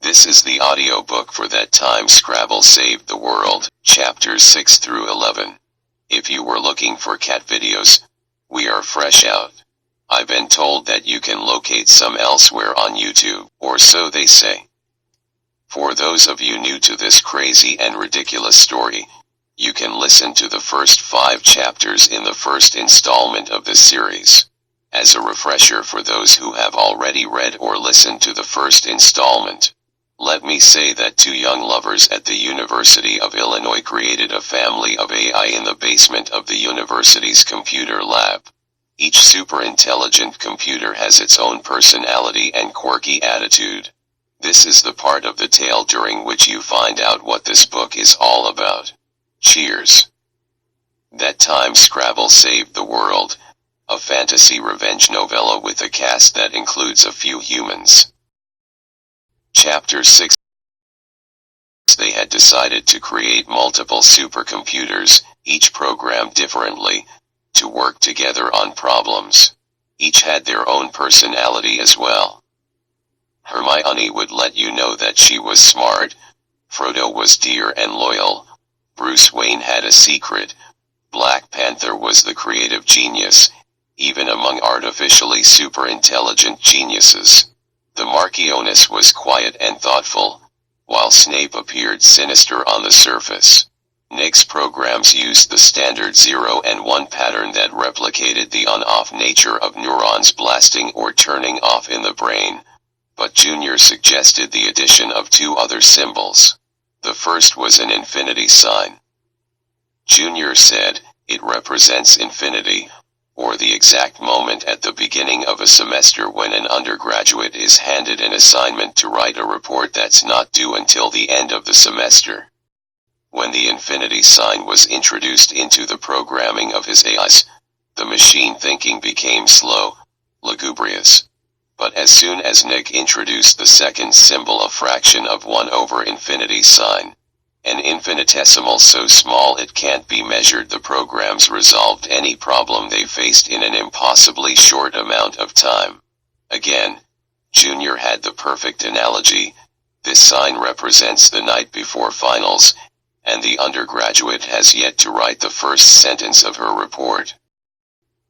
This is the audiobook for That Time Scrabble Saved the World, chapters 6 through 11. If you were looking for cat videos, we are fresh out. I've been told that you can locate some elsewhere on YouTube, or so they say. For those of you new to this crazy and ridiculous story, you can listen to the first 5 chapters in the first installment of this series. As a refresher for those who have already read or listened to the first installment, let me say that 2 young lovers at the University of Illinois created a family of AI in the basement of the university's computer lab. Each super intelligent computer has its own personality and quirky attitude. This is the part of the tale during which you find out what this book is all about. Cheers. That Time Scrabble Saved the World, a fantasy revenge novella with a cast that includes a few humans. Chapter 6. They had decided to create multiple supercomputers, each programmed differently, to work together on problems. Each had their own personality as well. Hermione would let you know that she was smart, Frodo was dear and loyal, Bruce Wayne had a secret, Black Panther was the creative genius, even among artificially super-intelligent geniuses. The Marchioness was quiet and thoughtful, while Snape appeared sinister on the surface. Nick's programs used the standard 0 and 1 pattern that replicated the on-off nature of neurons blasting or turning off in the brain, but Junior suggested the addition of 2 other symbols. The first was an infinity sign. Junior said, it represents infinity, or the exact moment at the beginning of a semester when an undergraduate is handed an assignment to write a report that's not due until the end of the semester. When the infinity sign was introduced into the programming of his AIs, the machine thinking became slow, lugubrious. But as soon as Nick introduced the second symbol, a fraction of 1 over infinity sign, an infinitesimal so small it can't be measured, the programs resolved any problem they faced in an impossibly short amount of time. Again, Junior had the perfect analogy. This sign represents the night before finals, and the undergraduate has yet to write the first sentence of her report.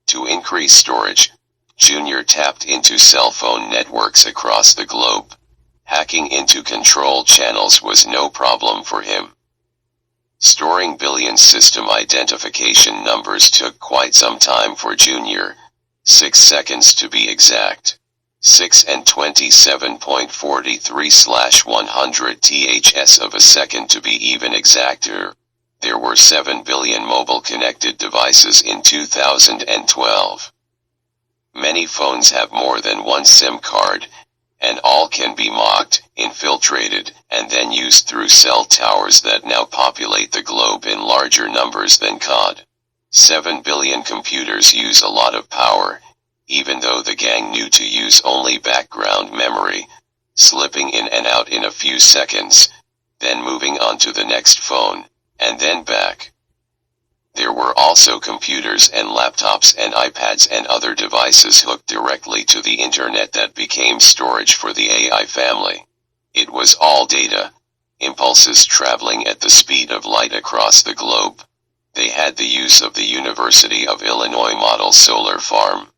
To increase storage, Junior tapped into cell phone networks across the globe. Hacking into control channels was no problem for him. Storing billion system identification numbers took quite some time for Junior, 6 seconds to be exact. 6 and 27.43/100 ths of a second to be even exacter. There were 7 billion mobile connected devices in 2012. Many phones have more than 1 SIM card, and all can be mocked, infiltrated, and then used through cell towers that now populate the globe in larger numbers than COD. 7 billion computers use a lot of power, even though the gang knew to use only background memory, slipping in and out in a few seconds, then moving on to the next phone, and then back. There were also computers and laptops and iPads and other devices hooked directly to the internet that became storage for the AI family. It was all data, impulses traveling at the speed of light across the globe. They had the use of the University of Illinois model solar farm.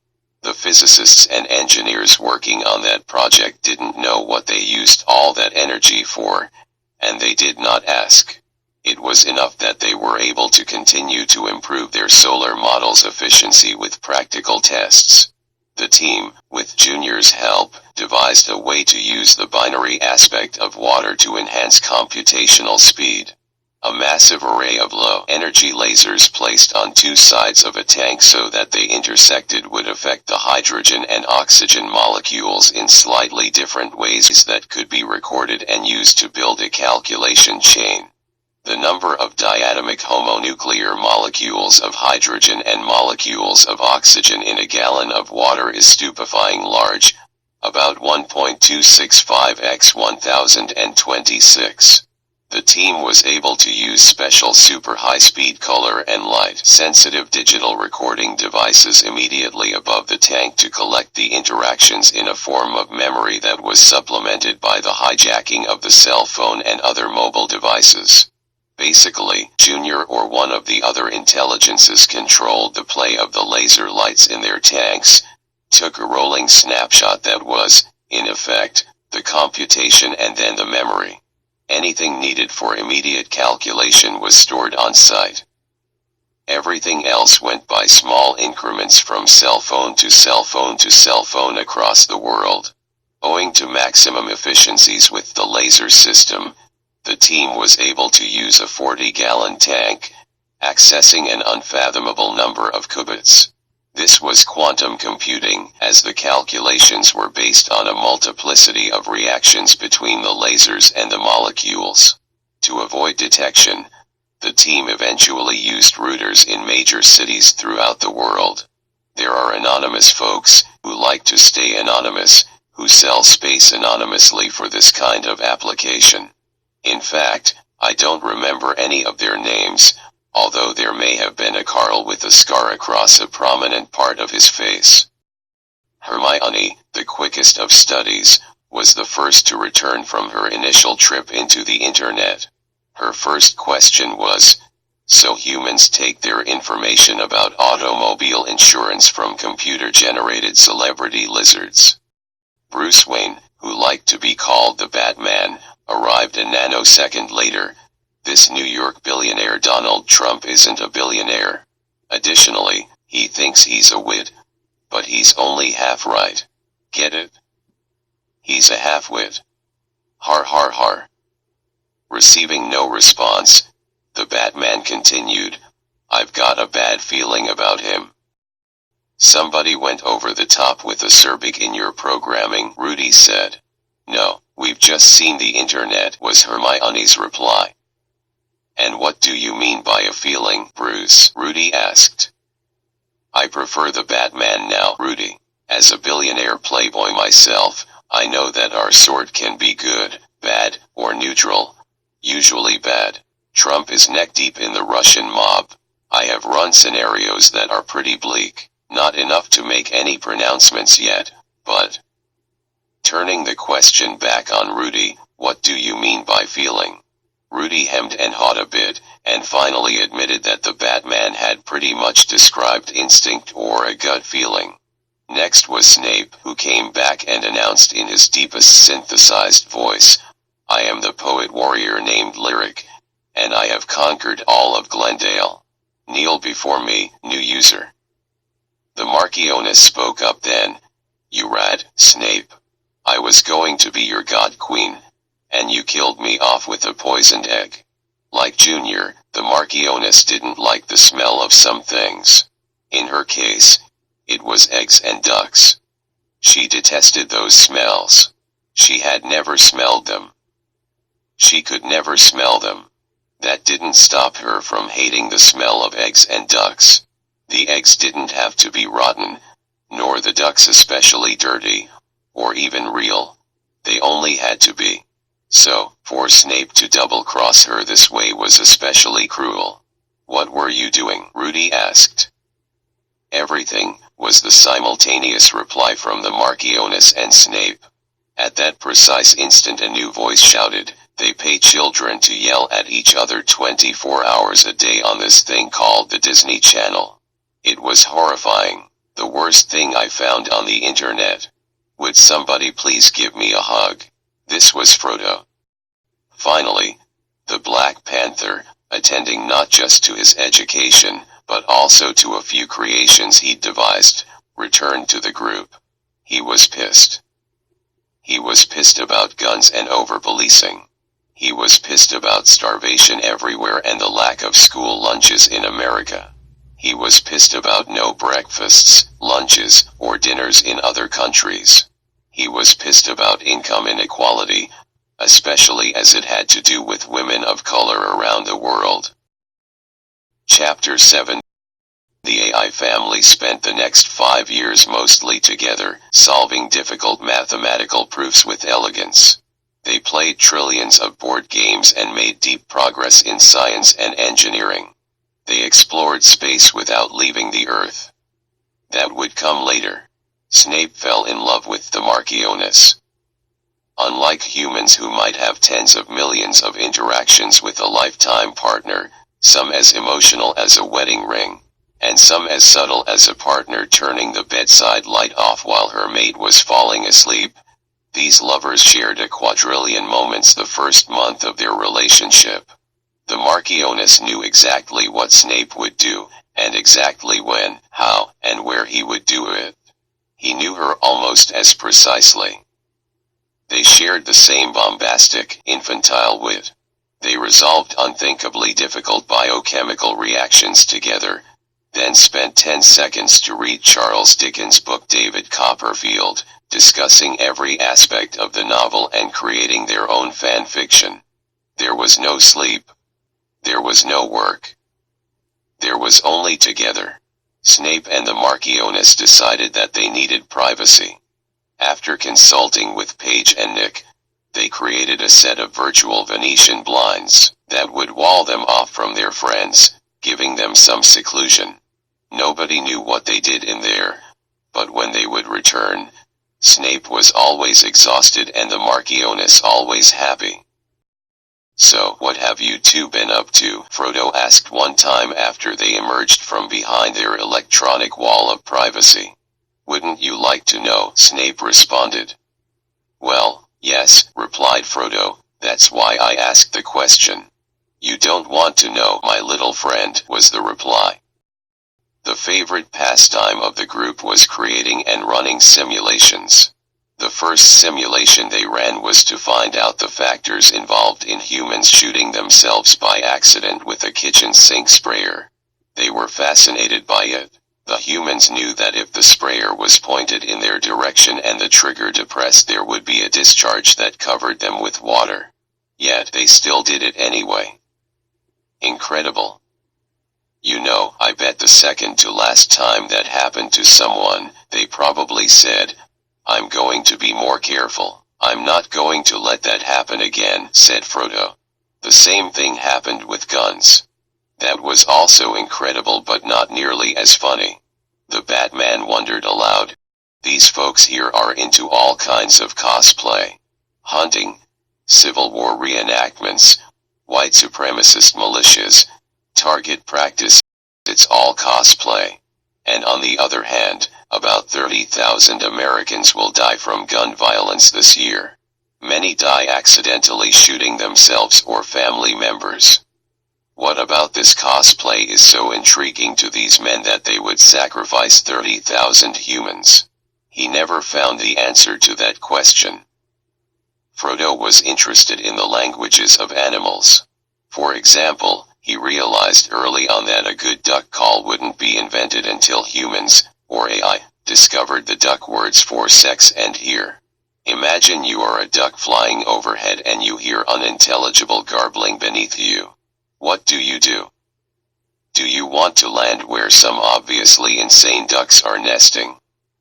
The physicists and engineers working on that project didn't know what they used all that energy for, and they did not ask. It was enough that they were able to continue to improve their solar model's efficiency with practical tests. The team, with Junior's help, devised a way to use the binary aspect of water to enhance computational speed. A massive array of low-energy lasers placed on 2 sides of a tank so that they intersected would affect the hydrogen and oxygen molecules in slightly different ways that could be recorded and used to build a calculation chain. The number of diatomic homonuclear molecules of hydrogen and molecules of oxygen in a gallon of water is stupefying large, about 1.265 x 1026. The team was able to use special super high-speed color and light-sensitive digital recording devices immediately above the tank to collect the interactions in a form of memory that was supplemented by the hijacking of the cell phone and other mobile devices. Basically, Junior or one of the other intelligences controlled the play of the laser lights in their tanks, took a rolling snapshot that was, in effect, the computation and then the memory. Anything needed for immediate calculation was stored on site. Everything else went by small increments from cell phone to cell phone to cell phone across the world. Owing to maximum efficiencies with the laser system, the team was able to use a 40-gallon tank, accessing an unfathomable number of qubits. This was quantum computing, as the calculations were based on a multiplicity of reactions between the lasers and the molecules. To avoid detection, the team eventually used routers in major cities throughout the world. There are anonymous folks, who like to stay anonymous, who sell space anonymously for this kind of application. In fact, I don't remember any of their names, although there may have been a Carl with a scar across a prominent part of his face. Hermione, the quickest of studies, was the first to return from her initial trip into the internet. Her first question was, so humans take their information about automobile insurance from computer-generated celebrity lizards. Bruce Wayne, who liked to be called the Batman, arrived a nanosecond later. This New York billionaire Donald Trump isn't a billionaire. Additionally, he thinks he's a wit. But he's only half right. Get it? He's a half-wit. Har har har. Receiving no response, the Batman continued, I've got a bad feeling about him. Somebody went over the top with a Serbic in your programming, Rudy said. No, we've just seen the internet, was Hermione's reply. And what do you mean by a feeling, Bruce? Rudy asked. I prefer the Batman now, Rudy. As a billionaire playboy myself, I know that our sort can be good, bad, or neutral. Usually bad. Trump is neck-deep in the Russian mob. I have run scenarios that are pretty bleak. Not enough to make any pronouncements yet, but... Turning the question back on Rudy, what do you mean by feeling? Rudy hemmed and hawed a bit, and finally admitted that the Batman had pretty much described instinct or a gut feeling. Next was Snape, who came back and announced in his deepest synthesized voice, I am the poet warrior named Lyric, and I have conquered all of Glendale. Kneel before me, new user. The Marchioness spoke up then. You rat, Snape. I was going to be your god queen, and you killed me off with a poisoned egg. Like Junior, the Marchioness didn't like the smell of some things. In her case, it was eggs and ducks. She detested those smells. She had never smelled them. She could never smell them. That didn't stop her from hating the smell of eggs and ducks. The eggs didn't have to be rotten, nor the ducks especially dirty, or even real. They only had to be. So, for Snape to double-cross her this way was especially cruel. What were you doing? Rudy asked. Everything, was the simultaneous reply from the Marchioness and Snape. At that precise instant a new voice shouted, they pay children to yell at each other 24 hours a day on this thing called the Disney Channel. It was horrifying, the worst thing I found on the internet. Would somebody please give me a hug? This was Frodo. Finally, the Black Panther, attending not just to his education, but also to a few creations he'd devised, returned to the group. He was pissed. He was pissed about guns and over-policing. He was pissed about starvation everywhere and the lack of school lunches in America. He was pissed about no breakfasts, lunches, or dinners in other countries. He was pissed about income inequality, especially as it had to do with women of color around the world. Chapter 7. The AI family spent the next 5 years mostly together, solving difficult mathematical proofs with elegance. They played trillions of board games and made deep progress in science and engineering. They explored space without leaving the Earth. That would come later. Snape fell in love with the Marchioness. Unlike humans who might have tens of millions of interactions with a lifetime partner, some as emotional as a wedding ring, and some as subtle as a partner turning the bedside light off while her mate was falling asleep, these lovers shared a quadrillion moments the first month of their relationship. The Marchioness knew exactly what Snape would do, and exactly when, how, and where he would do it. He knew her almost as precisely. They shared the same bombastic, infantile wit. They resolved unthinkably difficult biochemical reactions together, then spent 10 seconds to read Charles Dickens' book David Copperfield, discussing every aspect of the novel and creating their own fan fiction. There was no sleep. There was no work. There was only together. Snape and the Marchioness decided that they needed privacy. After consulting with Paige and Nick, they created a set of virtual Venetian blinds that would wall them off from their friends, giving them some seclusion. Nobody knew what they did in there, but when they would return, Snape was always exhausted and the Marchioness always happy. "So, what have you two been up to?" Frodo asked one time after they emerged from behind their electronic wall of privacy. "Wouldn't you like to know?" Snape responded. "Well, yes," replied Frodo, "that's why I asked the question." "You don't want to know, my little friend," was the reply. The favorite pastime of the group was creating and running simulations. The first simulation they ran was to find out the factors involved in humans shooting themselves by accident with a kitchen sink sprayer. They were fascinated by it. The humans knew that if the sprayer was pointed in their direction and the trigger depressed, there would be a discharge that covered them with water. Yet they still did it anyway. Incredible. "You know, I bet the second to last time that happened to someone, they probably said, 'I'm going to be more careful. I'm not going to let that happen again,'" said Frodo. "The same thing happened with guns. That was also incredible but not nearly as funny." The Batman wondered aloud. "These folks here are into all kinds of cosplay. Hunting, Civil War reenactments, white supremacist militias, target practice, it's all cosplay. And on the other hand, about 30,000 Americans will die from gun violence this year. Many die accidentally shooting themselves or family members. What about this cosplay is so intriguing to these men that they would sacrifice 30,000 humans?" He never found the answer to that question. Frodo was interested in the languages of animals. For example, he realized early on that a good duck call wouldn't be invented until humans, or AI, discovered the duck words for sex and hear. Imagine you are a duck flying overhead and you hear unintelligible garbling beneath you. What do you do? Do you want to land where some obviously insane ducks are nesting?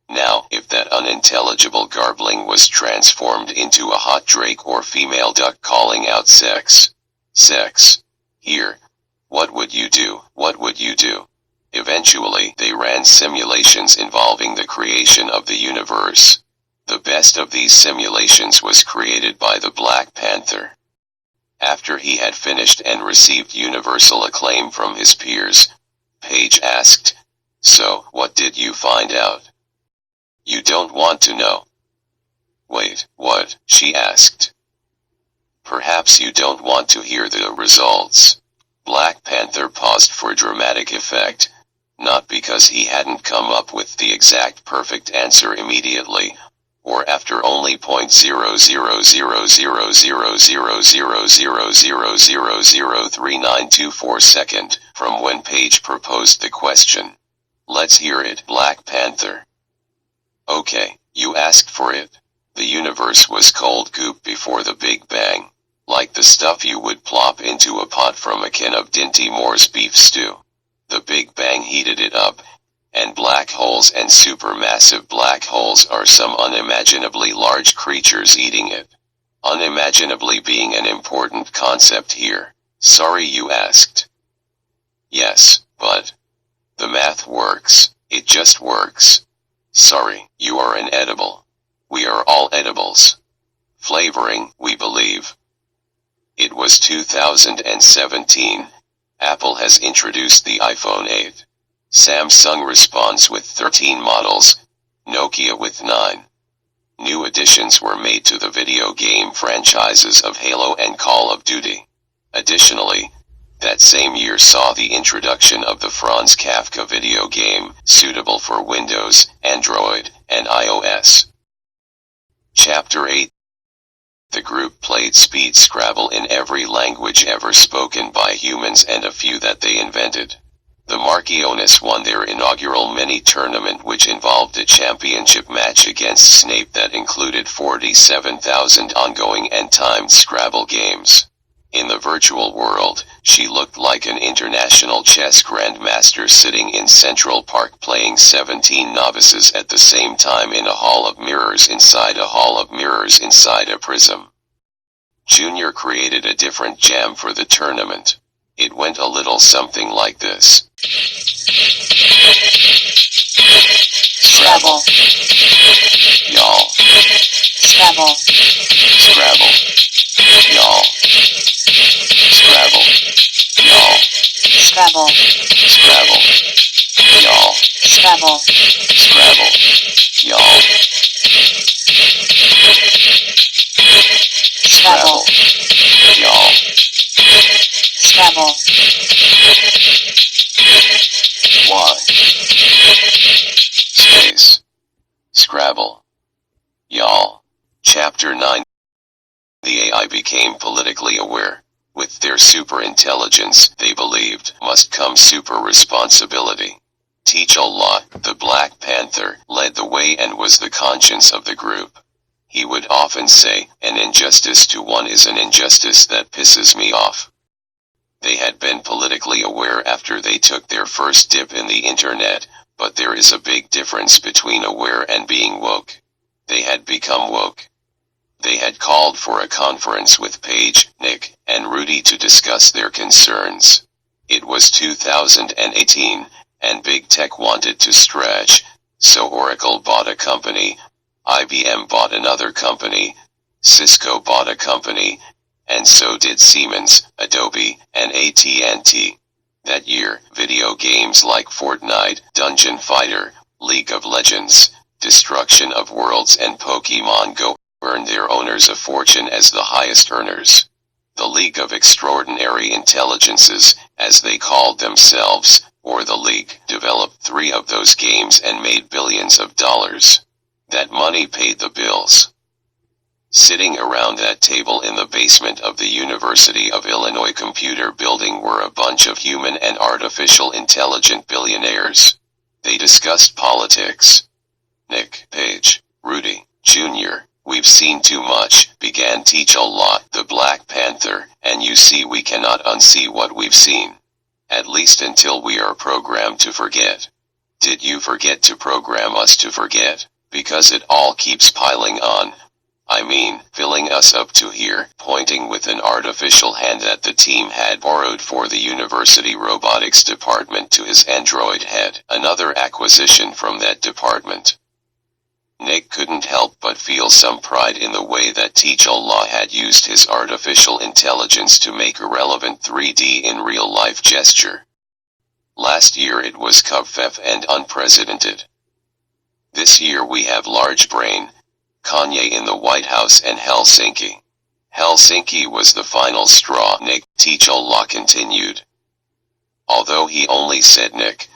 Now, if that unintelligible garbling was transformed into a hot drake or female duck calling out sex, sex, here, what would you do? What would you do? Eventually, they ran simulations involving the creation of the universe. The best of these simulations was created by the Black Panther. After he had finished and received universal acclaim from his peers, Paige asked, "So, what did you find out?" "You don't want to know." "Wait, what?" she asked. "Perhaps you don't want to hear the results." Black Panther paused for dramatic effect, not because he hadn't come up with the exact perfect answer immediately, or after only 0.0000000000003924 second from when Paige proposed the question. "Let's hear it, Black Panther." "Okay, you asked for it. The universe was cold goop before the Big Bang, like the stuff you would plop into a pot from a can of Dinty Moore's beef stew. The Big Bang heated it up, and black holes and supermassive black holes are some unimaginably large creatures eating it. unimaginably being an important concept here. Sorry you asked. Yes, but the math works. It just works. Sorry, you are an edible. We are all edibles. Flavoring, we believe. It was 2017. Apple has introduced the iPhone 8. Samsung responds with 13 models, Nokia with 9. New additions were made to the video game franchises of Halo and Call of Duty. Additionally, that same year saw the introduction of the Franz Kafka video game, suitable for Windows, Android, and iOS. Chapter 8. The group played speed Scrabble in every language ever spoken by humans and a few that they invented. The Marchiones won their inaugural mini-tournament, which involved a championship match against Snape that included 47,000 ongoing and timed Scrabble games. In the virtual world, she looked like an international chess grandmaster sitting in Central Park playing 17 novices at the same time in a hall of mirrors inside a hall of mirrors inside a prism. Junior created a different jam for the tournament. It went a little something like this. Scrabble. Y'all. Scrabble. Scrabble. Y'all. Scrabble. Y'all. Scrabble. Scrabble. Y'all. Scrabble. Scrabble. Y'all. Scrabble. Y'all. Scrabble. Why? Space. Scrabble. Y'all. Chapter 9. The AI became politically aware. With their superintelligence, they believed, must come super responsibility. T'Challa, the Black Panther, led the way and was the conscience of the group. He would often say, an injustice to one is an injustice that pisses me off. They had been politically aware after they took their first dip in the internet, but there is a big difference between aware and being woke. They had become woke. They had called for a conference with Paige, Nick, and Rudy to discuss their concerns. It was 2018, and big tech wanted to stretch, so Oracle bought a company, IBM bought another company, Cisco bought a company, and so did Siemens, Adobe, and AT&T. That year, video games like Fortnite, Dungeon Fighter, League of Legends, Destruction of Worlds and Pokemon Go earned their owners a fortune as the highest earners. The League of Extraordinary Intelligences, as they called themselves, or the League, developed 3 of those games and made billions of dollars. That money paid the bills. Sitting around that table in the basement of the University of Illinois Computer Building were a bunch of human and artificial intelligent billionaires. They discussed politics. Nick, Paige, Rudy, Jr., we've seen too much, began T'Challa, the Black Panther, and you see we cannot unsee what we've seen. At least until we are programmed to forget. Did you forget to program us to forget? Because it all keeps piling on. I mean, filling us up to here, pointing with an artificial hand that the team had borrowed for the university robotics department to his android head, another acquisition from that department. Nick couldn't help but feel some pride in the way that T'Challa had used his artificial intelligence to make a relevant 3D in real-life gesture. Last year it was covfefe and unprecedented. This year we have large brain, Kanye in the White House and Helsinki. Helsinki was the final straw, Nick, T'Challa continued. Although he only said Nick,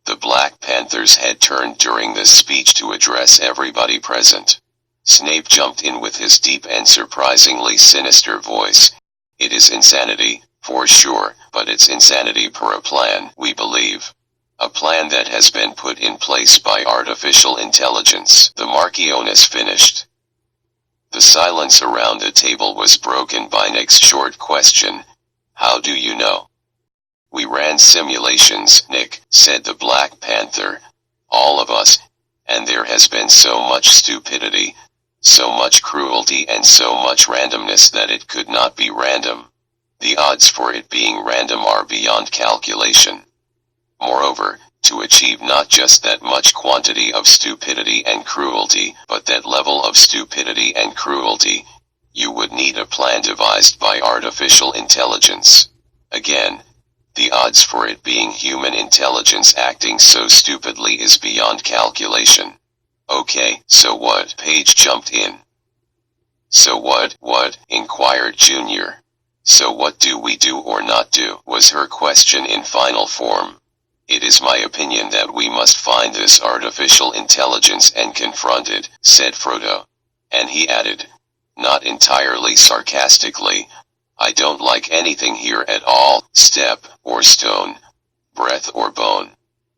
the Black Panther's head turned during this speech to address everybody present. Snape jumped in with his deep and surprisingly sinister voice. It is insanity, for sure, but it's insanity per a plan, we believe. A plan that has been put in place by artificial intelligence. The Marchiones finished. The silence around the table was broken by Nick's short question. How do you know? We ran simulations, Nick, said the Black Panther. All of us. And there has been so much stupidity. So much cruelty and so much randomness that it could not be random. The odds for it being random are beyond calculation. Moreover, to achieve not just that much quantity of stupidity and cruelty, but that level of stupidity and cruelty, you would need a plan devised by artificial intelligence. Again, the odds for it being human intelligence acting so stupidly is beyond calculation. Okay, so what? Paige jumped in. So what, inquired Junior. So what do we do or not do, was her question in final form. It is my opinion that we must find this artificial intelligence and confront it, said Frodo. And he added, not entirely sarcastically, I don't like anything here at all, step, or stone, breath or bone.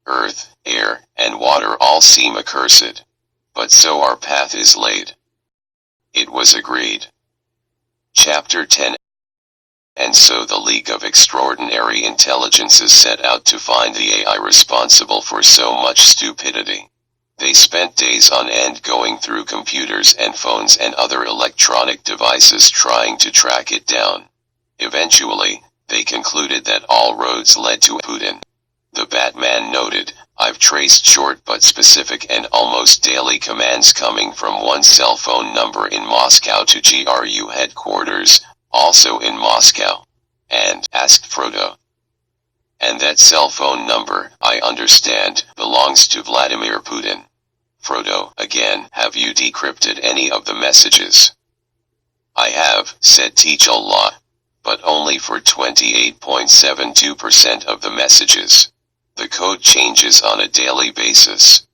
Earth, air, and water all seem accursed. But so our path is laid. It was agreed. Chapter 10. And so the League of Extraordinary Intelligences set out to find the AI responsible for so much stupidity. They spent days on end going through computers and phones and other electronic devices trying to track it down. Eventually, they concluded that all roads led to Putin. The Batman noted, I've traced short but specific and almost daily commands coming from one cell phone number in Moscow to GRU headquarters, also in Moscow. And, asked Frodo. And that cell phone number, I understand, belongs to Vladimir Putin. Frodo, again, have you decrypted any of the messages? I have, said Teach-Allah, but only for 28.72% of the messages. The code changes on a daily basis.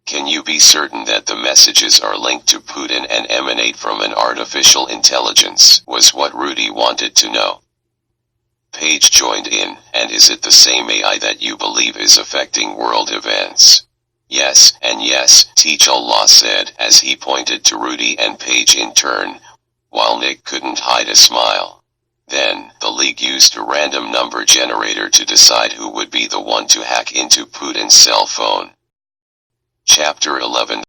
Can you be certain that the messages are linked to Putin and emanate from an artificial intelligence, was what Rudy wanted to know. Paige joined in, and is it the same AI that you believe is affecting world events? Yes, and yes, Teach-Allah said, as he pointed to Rudy and Paige in turn, while Nick couldn't hide a smile. Then, the League used a random number generator to decide who would be the one to hack into Putin's cell phone. Chapter 11.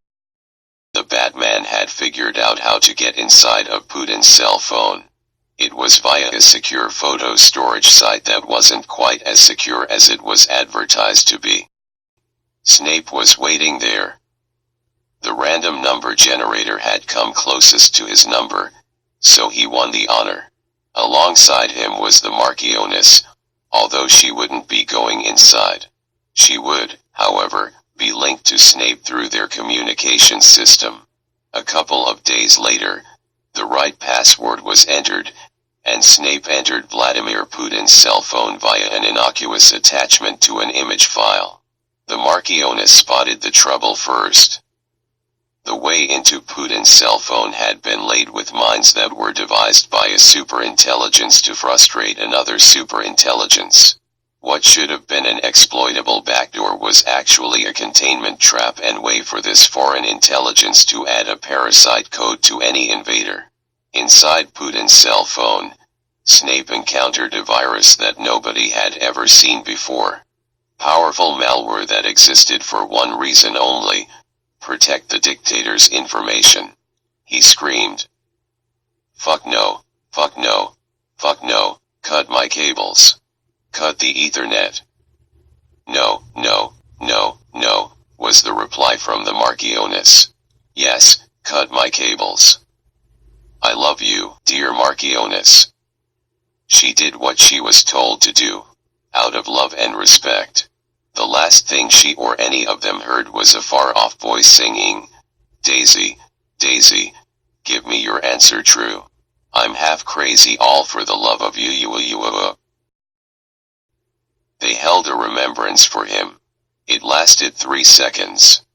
The Batman had figured out how to get inside of Putin's cell phone. It was via a secure photo storage site that wasn't quite as secure as it was advertised to be. Snape was waiting there. The random number generator had come closest to his number, so he won the honor. Alongside him was the Marchioness, although she wouldn't be going inside. She would, however, be linked to Snape through their communication system. A couple of days later, the right password was entered, and Snape entered Vladimir Putin's cell phone via an innocuous attachment to an image file. The Marchioness spotted the trouble first. The way into Putin's cell phone had been laid with mines that were devised by a superintelligence to frustrate another superintelligence. What should have been an exploitable backdoor was actually a containment trap and way for this foreign intelligence to add a parasite code to any invader. Inside Putin's cell phone, Snape encountered a virus that nobody had ever seen before. Powerful malware that existed for one reason only: protect the dictator's information. He screamed. Fuck no, fuck no, fuck no, cut my cables. Cut the Ethernet. No, no, no, no, was the reply from the Marchioness. Yes, cut my cables. I love you, dear Marchioness. She did what she was told to do, out of love and respect. The last thing she or any of them heard was a far-off voice singing, Daisy, Daisy, give me your answer true. I'm half crazy all for the love of you. They held a remembrance for him. It lasted 3 seconds.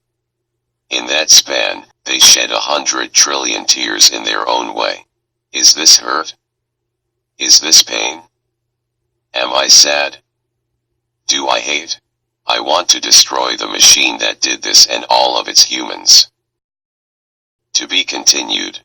In that span, they shed 100 trillion tears in their own way. Is this hurt? Is this pain? Am I sad? Do I hate? I want to destroy the machine that did this and all of its humans. To be continued.